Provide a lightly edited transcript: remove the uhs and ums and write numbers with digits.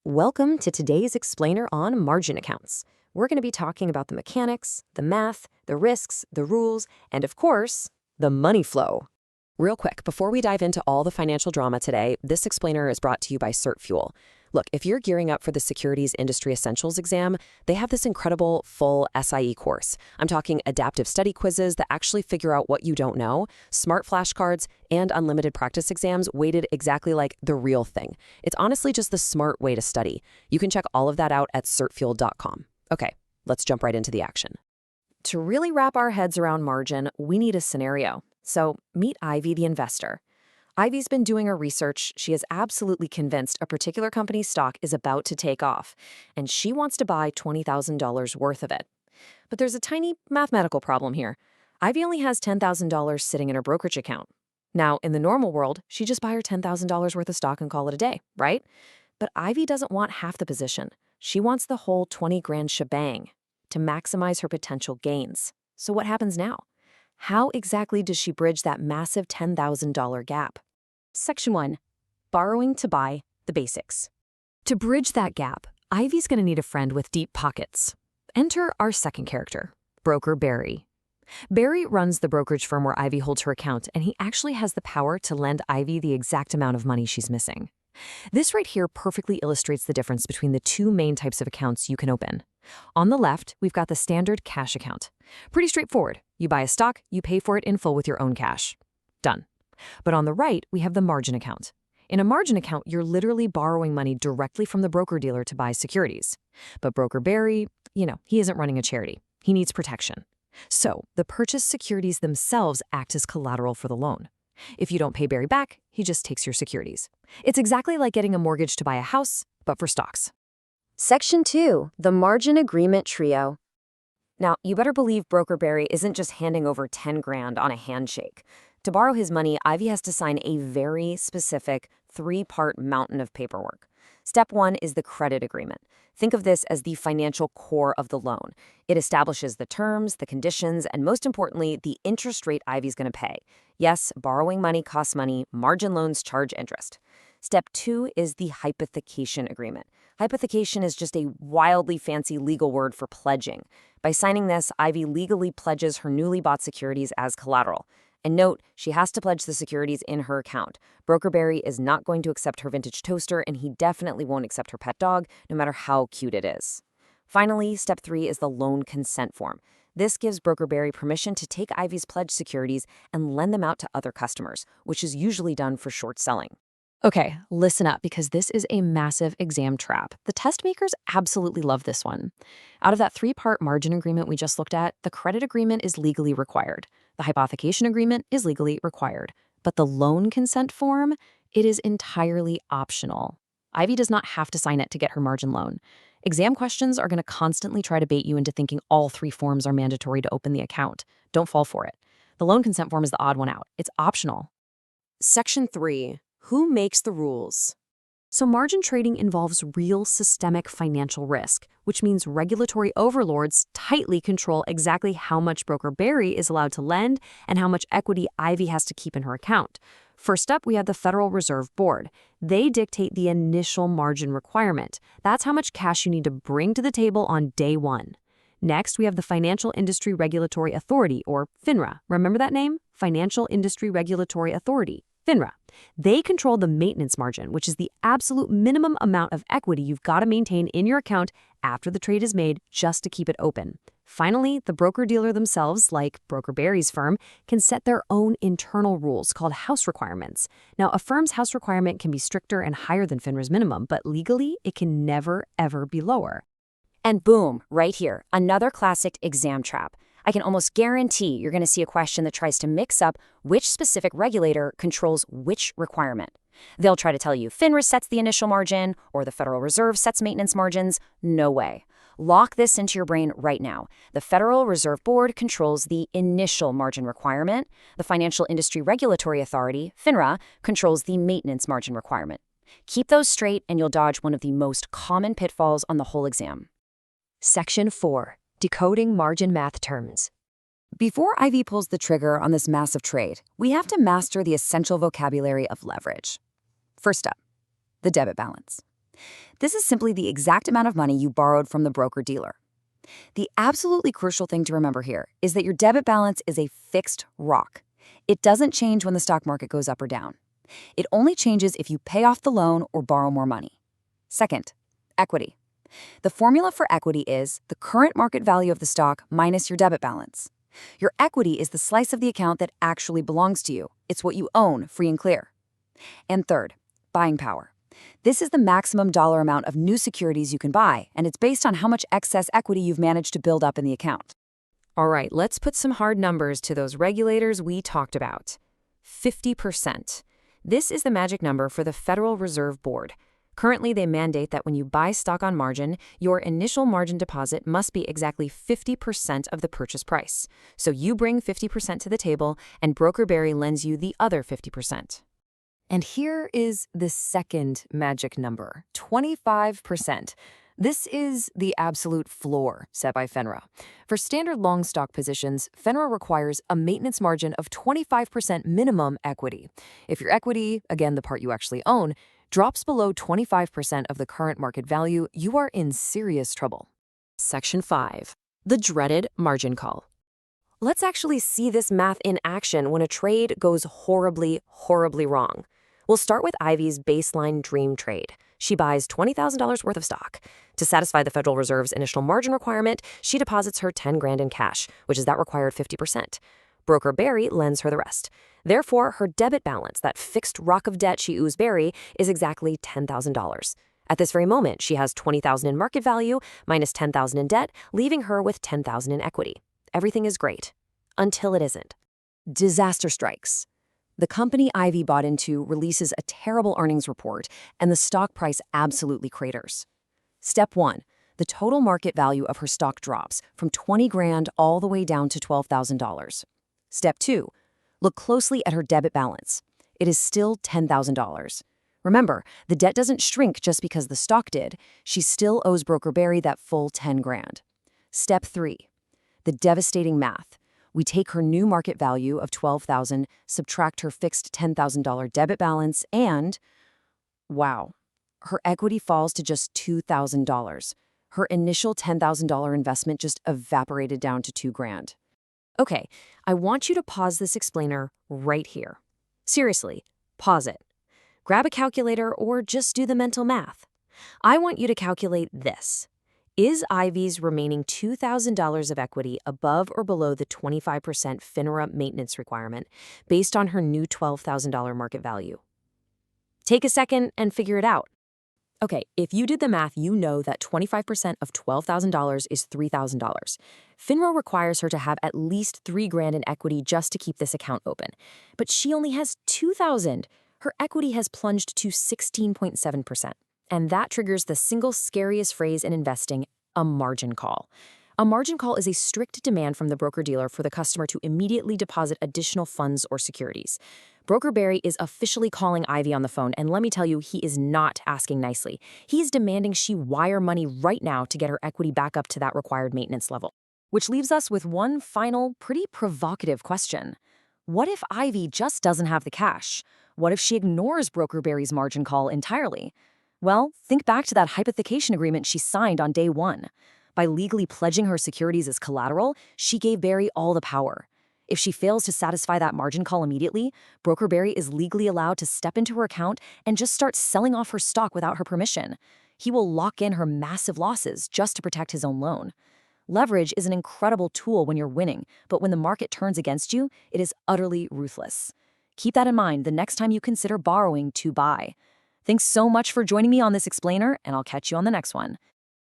Welcome to today's explainer on margin accounts. We're going to be talking about the mechanics, the math, the risks, the rules, and of course, the money flow. Real quick, before we dive into all the financial drama today, this explainer is brought to you by CertFuel. Look, if you're gearing up for the Securities Industry Essentials exam, they have this incredible full SIE course. I'm talking adaptive study quizzes that actually figure out what you don't know, smart flashcards, and unlimited practice exams weighted exactly like the real thing. It's honestly just the smart way to study. You can check all of that out at certfuel.com. Okay, let's jump right into the action. To really wrap our heads around margin, we need a scenario. So meet Ivy, the investor. Ivy's been doing her research. She is absolutely convinced a particular company's stock is about to take off, and she wants to buy $20,000 worth of it. But there's a tiny mathematical problem here. Ivy only has $10,000 sitting in her brokerage account. Now, in the normal world, she'd just buy her $10,000 worth of stock and call it a day, right? But Ivy doesn't want half the position. She wants the whole 20 grand shebang to maximize her potential gains. So what happens now? How exactly does she bridge that massive $10,000 gap? Section 1. Borrowing to buy the basics. To bridge that gap, Ivy's going to need a friend with deep pockets. Enter our second character, broker Barry. Barry runs the brokerage firm where Ivy holds her account, and he actually has the power to lend Ivy the exact amount of money she's missing. This right here perfectly illustrates the difference between the two main types of accounts you can open. On the left, we've got the standard cash account. Pretty straightforward. You buy a stock, you pay for it in full with your own cash. Done. But on the right, we have the margin account. In a margin account, you're literally borrowing money directly from the broker-dealer to buy securities. But broker Barry, he isn't running a charity. He needs protection. So the purchased securities themselves act as collateral for the loan. If you don't pay Barry back, he just takes your securities. It's exactly like getting a mortgage to buy a house, but for stocks. Section 2, the margin agreement trio. Now, you better believe broker Barry isn't just handing over 10 grand on a handshake. To borrow his money, Ivy has to sign a very specific 3-part mountain of paperwork. Step 1 is the credit agreement. Think of this as the financial core of the loan. It establishes the terms, the conditions, and most importantly, the interest rate Ivy's going to pay. Yes, borrowing money costs money. Margin loans charge interest. Step 2 is the hypothecation agreement. Hypothecation is just a wildly fancy legal word for pledging. By signing this, Ivy legally pledges her newly bought securities as collateral. And note, she has to pledge the securities in her account. Broker Barry is not going to accept her vintage toaster, and he definitely won't accept her pet dog, no matter how cute it is. Finally, step 3 is the loan consent form. This gives broker Barry permission to take Ivy's pledged securities and lend them out to other customers, which is usually done for short selling. Okay, listen up, because this is a massive exam trap. The test makers absolutely love this one. Out of that 3-part margin agreement we just looked at, the credit agreement is legally required. The hypothecation agreement is legally required. But the loan consent form, it is entirely optional. Ivy does not have to sign it to get her margin loan. Exam questions are going to constantly try to bait you into thinking all 3 forms are mandatory to open the account. Don't fall for it. The loan consent form is the odd one out. It's optional. Section 3. Who makes the rules? So margin trading involves real systemic financial risk, which means regulatory overlords tightly control exactly how much broker Barry is allowed to lend and how much equity Ivy has to keep in her account. First up, we have the Federal Reserve Board. They dictate the initial margin requirement. That's how much cash you need to bring to the table on day one. Next, we have the Financial Industry Regulatory Authority, or FINRA. Remember that name? Financial Industry Regulatory Authority. FINRA. They control the maintenance margin, which is the absolute minimum amount of equity you've got to maintain in your account after the trade is made just to keep it open. Finally, the broker-dealer themselves, like broker Barry's firm, can set their own internal rules called house requirements. Now, a firm's house requirement can be stricter and higher than FINRA's minimum, but legally, it can never, ever be lower. And boom, right here, another classic exam trap. I can almost guarantee you're going to see a question that tries to mix up which specific regulator controls which requirement. They'll try to tell you FINRA sets the initial margin or the Federal Reserve sets maintenance margins. No way. Lock this into your brain right now. The Federal Reserve Board controls the initial margin requirement. The Financial Industry Regulatory Authority, FINRA, controls the maintenance margin requirement. Keep those straight and you'll dodge one of the most common pitfalls on the whole exam. Section 4. Decoding margin math terms. Before Ivy pulls the trigger on this massive trade, we have to master the essential vocabulary of leverage. First up, the debit balance. This is simply the exact amount of money you borrowed from the broker-dealer. The absolutely crucial thing to remember here is that your debit balance is a fixed rock. It doesn't change when the stock market goes up or down. It only changes if you pay off the loan or borrow more money. Second, equity. The formula for equity is the current market value of the stock minus your debit balance. Your equity is the slice of the account that actually belongs to you. It's what you own, free and clear. And third, buying power. This is the maximum dollar amount of new securities you can buy, and it's based on how much excess equity you've managed to build up in the account. All right, let's put some hard numbers to those regulators we talked about. 50%. This is the magic number for the Federal Reserve Board. Currently, they mandate that when you buy stock on margin, your initial margin deposit must be exactly 50% of the purchase price. So you bring 50% to the table, and Broker Barry lends you the other 50%. And here is the second magic number, 25%. This is the absolute floor set by FINRA. For standard long stock positions, FINRA requires a maintenance margin of 25% minimum equity. If your equity, again the part you actually own, drops below 25% of the current market value, you are in serious trouble. Section 5. The dreaded margin call. Let's actually see this math in action when a trade goes horribly, horribly wrong. We'll start with Ivy's baseline dream trade. She buys $20,000 worth of stock. To satisfy the Federal Reserve's initial margin requirement, she deposits her $10,000 in cash, which is that required 50%. Broker Barry lends her the rest. Therefore, her debit balance, that fixed rock of debt she owes Barry, is exactly $10,000. At this very moment, she has $20,000 in market value minus $10,000 in debt, leaving her with $10,000 in equity. Everything is great. Until it isn't. Disaster strikes. The company Ivy bought into releases a terrible earnings report, and the stock price absolutely craters. Step 1. The total market value of her stock drops from $20,000 all the way down to $12,000. Step 2. Look closely at her debit balance. It is still $10,000. Remember, the debt doesn't shrink just because the stock did. She still owes Broker Barry that full $10,000. Step 3. The devastating math. We take her new market value of $12,000, subtract her fixed $10,000 debit balance, and wow, her equity falls to just $2,000. Her initial $10,000 investment just evaporated down to $2,000. Okay, I want you to pause this explainer right here. Seriously, pause it. Grab a calculator or just do the mental math. I want you to calculate this. Is Ivy's remaining $2,000 of equity above or below the 25% FINRA maintenance requirement based on her new $12,000 market value? Take a second and figure it out. Okay, if you did the math, you know that 25% of $12,000 is $3,000. FINRA requires her to have at least $3,000 in equity just to keep this account open. But she only has $2,000. Her equity has plunged to 16.7%. And that triggers the single scariest phrase in investing, a margin call. A margin call is a strict demand from the broker-dealer for the customer to immediately deposit additional funds or securities. Broker Barry is officially calling Ivy on the phone, and let me tell you, he is not asking nicely. He is demanding she wire money right now to get her equity back up to that required maintenance level. Which leaves us with one final, pretty provocative question. What if Ivy just doesn't have the cash? What if she ignores Broker Barry's margin call entirely? Well, think back to that hypothecation agreement she signed on day one. By legally pledging her securities as collateral, she gave Barry all the power. If she fails to satisfy that margin call immediately, Broker Barry is legally allowed to step into her account and just start selling off her stock without her permission. He will lock in her massive losses just to protect his own loan. Leverage is an incredible tool when you're winning, but when the market turns against you, it is utterly ruthless. Keep that in mind the next time you consider borrowing to buy. Thanks so much for joining me on this explainer, and I'll catch you on the next one.